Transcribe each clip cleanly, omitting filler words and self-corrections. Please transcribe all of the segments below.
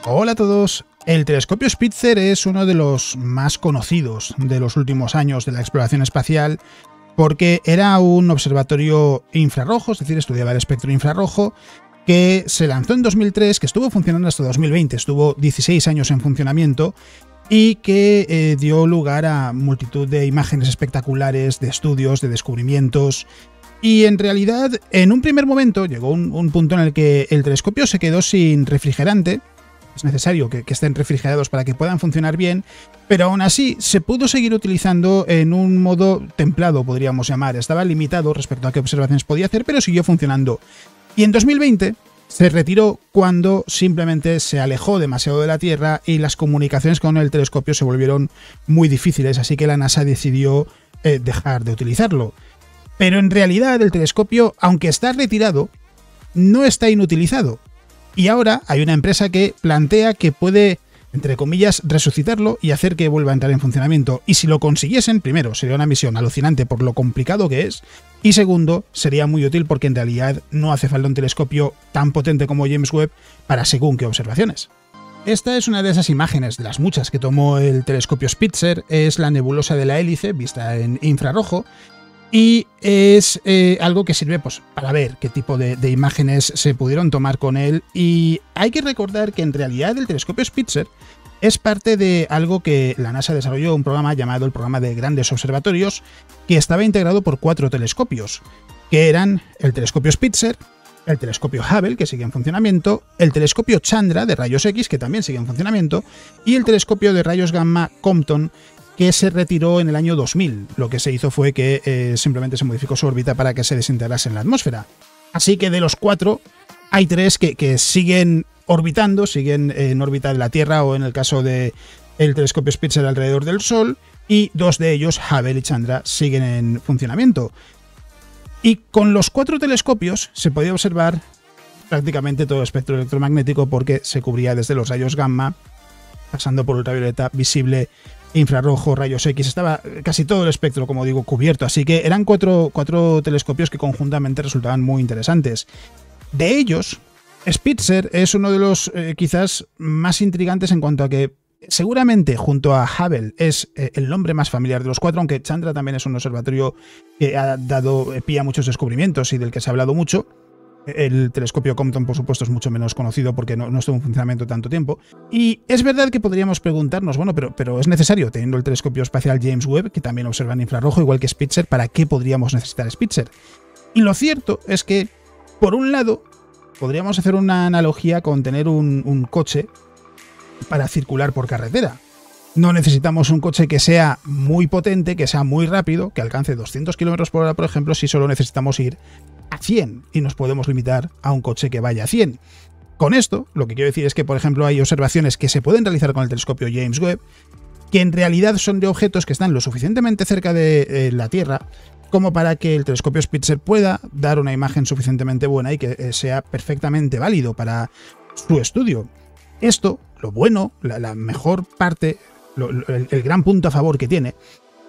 Hola a todos. El telescopio Spitzer es uno de los más conocidos de los últimos años de la exploración espacial porque era un observatorio infrarrojo, es decir, estudiaba el espectro infrarrojo, que se lanzó en 2003, que estuvo funcionando hasta 2020, estuvo 16 años en funcionamiento y que dio lugar a multitud de imágenes espectaculares, de estudios, de descubrimientos. Y en realidad, en un primer momento, llegó un punto en el que el telescopio se quedó sin refrigerante. Es necesario que estén refrigerados para que puedan funcionar bien, pero aún así se pudo seguir utilizando en un modo templado, podríamos llamar. Estaba limitado respecto a qué observaciones podía hacer, pero siguió funcionando. Y en 2020 se retiró cuando simplemente se alejó demasiado de la Tierra y las comunicaciones con el telescopio se volvieron muy difíciles, así que la NASA decidió dejar de utilizarlo. Pero en realidad el telescopio, aunque está retirado, no está inutilizado. Y ahora hay una empresa que plantea que puede, entre comillas, resucitarlo y hacer que vuelva a entrar en funcionamiento. Y si lo consiguiesen, primero, sería una misión alucinante por lo complicado que es, y segundo, sería muy útil porque en realidad no hace falta un telescopio tan potente como James Webb para según qué observaciones. Esta es una de esas imágenes, de las muchas que tomó el telescopio Spitzer, es la nebulosa de la Hélice, vista en infrarrojo, y es algo que sirve pues, para ver qué tipo de imágenes se pudieron tomar con él. Y hay que recordar que en realidad el telescopio Spitzer es parte de algo que la NASA desarrolló, un programa llamado el Programa de Grandes Observatorios, que estaba integrado por 4 telescopios, que eran el telescopio Spitzer, el telescopio Hubble, que sigue en funcionamiento, el telescopio Chandra de rayos X, que también sigue en funcionamiento, y el telescopio de rayos gamma Compton, que se retiró en el año 2000. Lo que se hizo fue que simplemente se modificó su órbita para que se desintegrase en la atmósfera. Así que de los 4, hay 3 que siguen orbitando, siguen en órbita de la Tierra o en el caso del telescopio Spitzer alrededor del Sol, y 2 de ellos, Hubble y Chandra, siguen en funcionamiento. Y con los 4 telescopios se podía observar prácticamente todo el espectro electromagnético porque se cubría desde los rayos gamma, pasando por ultravioleta, visible, infrarrojo, rayos X, estaba casi todo el espectro, como digo, cubierto, así que eran cuatro telescopios que conjuntamente resultaban muy interesantes. De ellos, Spitzer es uno de los quizás más intrigantes en cuanto a que seguramente junto a Hubble es el nombre más familiar de los 4, aunque Chandra también es un observatorio que ha dado pie a muchos descubrimientos y del que se ha hablado mucho. El telescopio Compton, por supuesto, es mucho menos conocido porque no estuvo en funcionamiento tanto tiempo. Y es verdad que podríamos preguntarnos, bueno, pero es necesario, teniendo el telescopio espacial James Webb, que también observa en infrarrojo, igual que Spitzer, ¿para qué podríamos necesitar Spitzer? Y lo cierto es que, por un lado, podríamos hacer una analogía con tener un coche para circular por carretera. No necesitamos un coche que sea muy potente, que sea muy rápido, que alcance 200 km por hora, por ejemplo, si solo necesitamos ir a 100 y nos podemos limitar a un coche que vaya a 100. Con esto, lo que quiero decir es que, por ejemplo, hay observaciones que se pueden realizar con el telescopio James Webb que en realidad son de objetos que están lo suficientemente cerca de la Tierra como para que el telescopio Spitzer pueda dar una imagen suficientemente buena y que sea perfectamente válido para su estudio. Esto, lo bueno, la mejor parte, el gran punto a favor que tiene,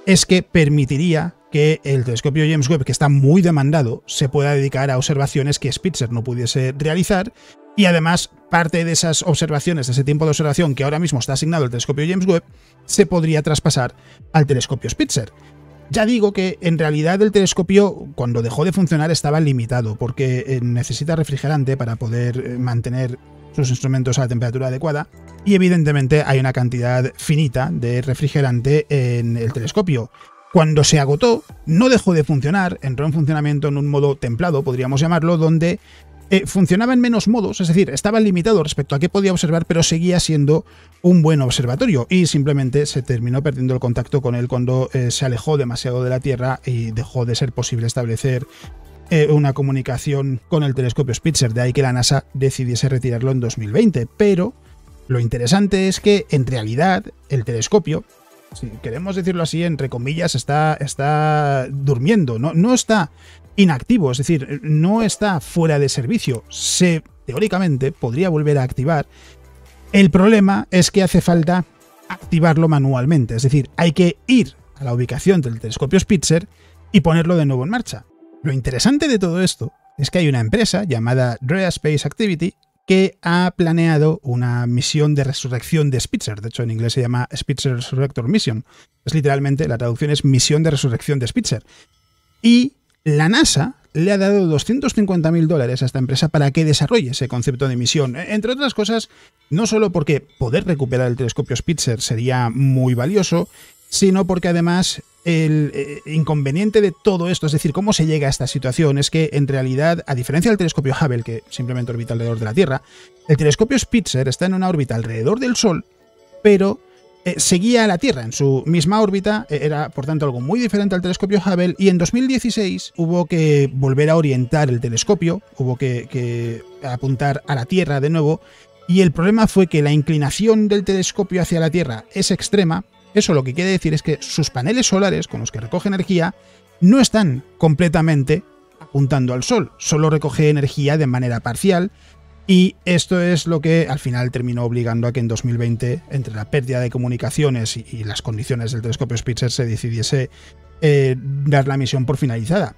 es que permitiría que el telescopio James Webb, que está muy demandado, se pueda dedicar a observaciones que Spitzer no pudiese realizar, y además parte de esas observaciones, de ese tiempo de observación que ahora mismo está asignado al telescopio James Webb, se podría traspasar al telescopio Spitzer. Ya digo que en realidad el telescopio, cuando dejó de funcionar, estaba limitado, porque necesita refrigerante para poder mantener sus instrumentos a la temperatura adecuada, y evidentemente hay una cantidad finita de refrigerante en el telescopio. Cuando se agotó, no dejó de funcionar, entró en funcionamiento en un modo templado, podríamos llamarlo, donde funcionaba en menos modos, es decir, estaba limitado respecto a qué podía observar, pero seguía siendo un buen observatorio y simplemente se terminó perdiendo el contacto con él cuando se alejó demasiado de la Tierra y dejó de ser posible establecer una comunicación con el telescopio Spitzer, de ahí que la NASA decidiese retirarlo en 2020. Pero lo interesante es que en realidad el telescopio, si queremos decirlo así, entre comillas, está durmiendo, no está inactivo, es decir, no está fuera de servicio. Teóricamente podría volver a activar. El problema es que hace falta activarlo manualmente, es decir, hay que ir a la ubicación del telescopio Spitzer y ponerlo de nuevo en marcha. Lo interesante de todo esto es que hay una empresa llamada Drea Space Activity que ha planeado una misión de resurrección de Spitzer. De hecho, en inglés se llama Spitzer Resurrector Mission. Es literalmente, la traducción es misión de resurrección de Spitzer. Y la NASA le ha dado $250.000 a esta empresa para que desarrolle ese concepto de misión. Entre otras cosas, no solo porque poder recuperar el telescopio Spitzer sería muy valioso, sino porque además el inconveniente de todo esto, es decir, cómo se llega a esta situación, es que en realidad, a diferencia del telescopio Hubble, que simplemente orbita alrededor de la Tierra, el telescopio Spitzer está en una órbita alrededor del Sol, pero seguía a la Tierra en su misma órbita, era por tanto algo muy diferente al telescopio Hubble, y en 2016 hubo que volver a orientar el telescopio, hubo que apuntar a la Tierra de nuevo, y el problema fue que la inclinación del telescopio hacia la Tierra es extrema. Eso lo que quiere decir es que sus paneles solares, con los que recoge energía, no están completamente apuntando al Sol, solo recoge energía de manera parcial, y esto es lo que al final terminó obligando a que en 2020, entre la pérdida de comunicaciones y las condiciones del telescopio Spitzer, se decidiese dar la misión por finalizada.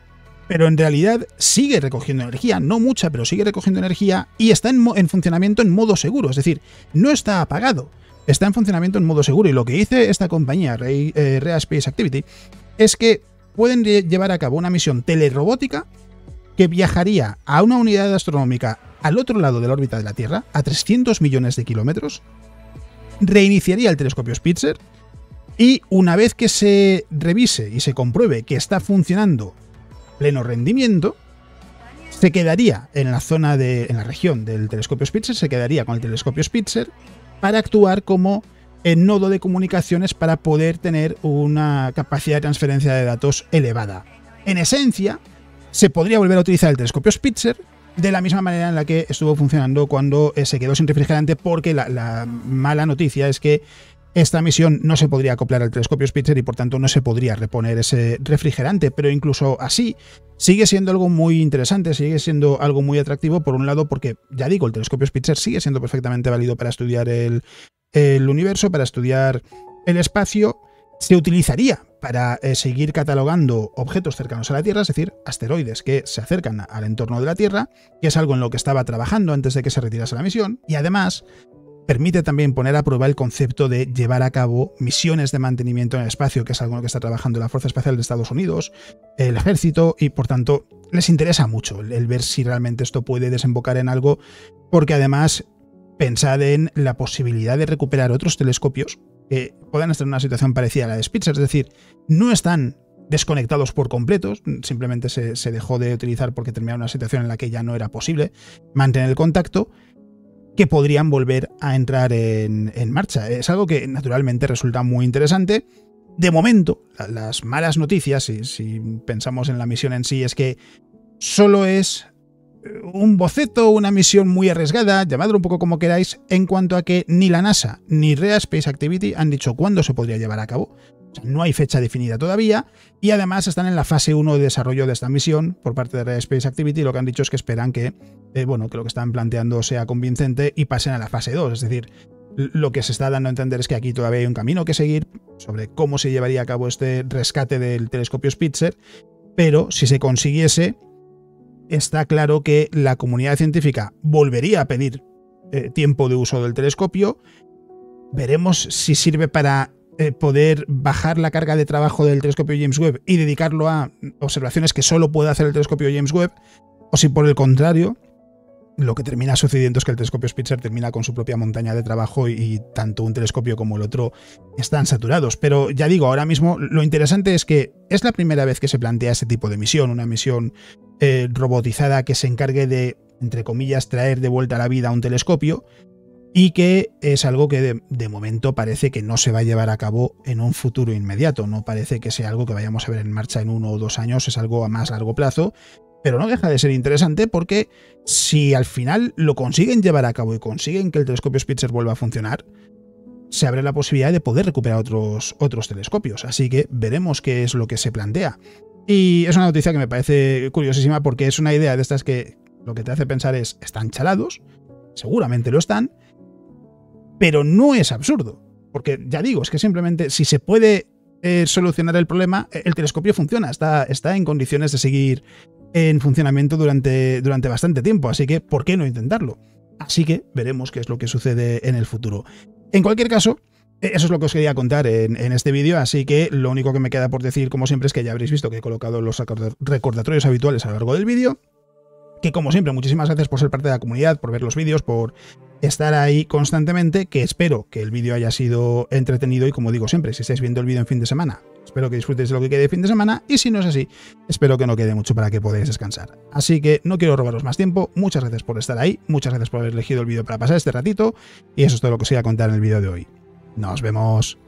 Pero en realidad sigue recogiendo energía, no mucha, pero sigue recogiendo energía, y está en funcionamiento en modo seguro, es decir, no está apagado. Está en funcionamiento en modo seguro, y lo que dice esta compañía, Rea Space Activity, es que pueden llevar a cabo una misión telerobótica que viajaría a una unidad astronómica al otro lado de la órbita de la Tierra, a 300 millones de kilómetros, reiniciaría el telescopio Spitzer, y una vez que se revise y se compruebe que está funcionando a pleno rendimiento, se quedaría en la región del telescopio Spitzer, se quedaría con el telescopio Spitzer, para actuar como nodo de comunicaciones para poder tener una capacidad de transferencia de datos elevada. En esencia, se podría volver a utilizar el telescopio Spitzer de la misma manera en la que estuvo funcionando cuando se quedó sin refrigerante, porque la mala noticia es que esta misión no se podría acoplar al telescopio Spitzer y por tanto no se podría reponer ese refrigerante, pero incluso así sigue siendo algo muy interesante, sigue siendo algo muy atractivo, por un lado porque, ya digo, el telescopio Spitzer sigue siendo perfectamente válido para estudiar el universo, para estudiar el espacio. Se utilizaría para seguir catalogando objetos cercanos a la Tierra, es decir, asteroides que se acercan al entorno de la Tierra, que es algo en lo que estaba trabajando antes de que se retirase la misión, y además permite también poner a prueba el concepto de llevar a cabo misiones de mantenimiento en el espacio, que es algo en lo que está trabajando la Fuerza Espacial de Estados Unidos, el Ejército, y por tanto les interesa mucho el ver si realmente esto puede desembocar en algo, porque además pensad en la posibilidad de recuperar otros telescopios que puedan estar en una situación parecida a la de Spitzer, es decir, no están desconectados por completo, simplemente se dejó de utilizar porque terminaba una situación en la que ya no era posible mantener el contacto, que podrían volver a entrar en marcha. Es algo que naturalmente resulta muy interesante. De momento, las malas noticias, si pensamos en la misión en sí, es que solo es un boceto, una misión muy arriesgada, llamadlo un poco como queráis, en cuanto a que ni la NASA ni Rea Space Activity han dicho cuándo se podría llevar a cabo. O sea, no hay fecha definida todavía, y además están en la fase 1 de desarrollo de esta misión por parte de Rea Space Activity. Lo que han dicho es que esperan que que lo que están planteando sea convincente y pasen a la fase 2. Es decir, lo que se está dando a entender es que aquí todavía hay un camino que seguir sobre cómo se llevaría a cabo este rescate del telescopio Spitzer, pero si se consiguiese, está claro que la comunidad científica volvería a pedir tiempo de uso del telescopio. Veremos si sirve para poder bajar la carga de trabajo del telescopio James Webb y dedicarlo a observaciones que solo puede hacer el telescopio James Webb, o si por el contrario lo que termina sucediendo es que el telescopio Spitzer termina con su propia montaña de trabajo y tanto un telescopio como el otro están saturados. Pero ya digo, ahora mismo lo interesante es que es la primera vez que se plantea este tipo de misión, una misión robotizada que se encargue de, entre comillas, traer de vuelta a la vida a un telescopio, y que es algo que de momento parece que no se va a llevar a cabo en un futuro inmediato. No parece que sea algo que vayamos a ver en marcha en 1 o 2 años, es algo a más largo plazo, pero no deja de ser interesante porque si al final lo consiguen llevar a cabo y consiguen que el telescopio Spitzer vuelva a funcionar, se abre la posibilidad de poder recuperar otros telescopios. Así que veremos qué es lo que se plantea. Y es una noticia que me parece curiosísima porque es una idea de estas que lo que te hace pensar es, ¿están chalados? Seguramente lo están, pero no es absurdo. Porque ya digo, es que simplemente si se puede solucionar el problema, el telescopio funciona, está en condiciones de seguir en funcionamiento durante bastante tiempo, así que ¿por qué no intentarlo? Así que veremos qué es lo que sucede en el futuro. En cualquier caso, eso es lo que os quería contar en este vídeo, así que lo único que me queda por decir, como siempre, es que ya habréis visto que he colocado los recordatorios habituales a lo largo del vídeo, que como siempre, muchísimas gracias por ser parte de la comunidad, por ver los vídeos, por estar ahí constantemente, que espero que el vídeo haya sido entretenido y, como digo siempre, si estáis viendo el vídeo en fin de semana, espero que disfrutéis de lo que quede de fin de semana, y si no es así, espero que no quede mucho para que podáis descansar. Así que no quiero robaros más tiempo, muchas gracias por estar ahí, muchas gracias por haber elegido el vídeo para pasar este ratito, y eso es todo lo que os voy a contar en el vídeo de hoy. ¡Nos vemos!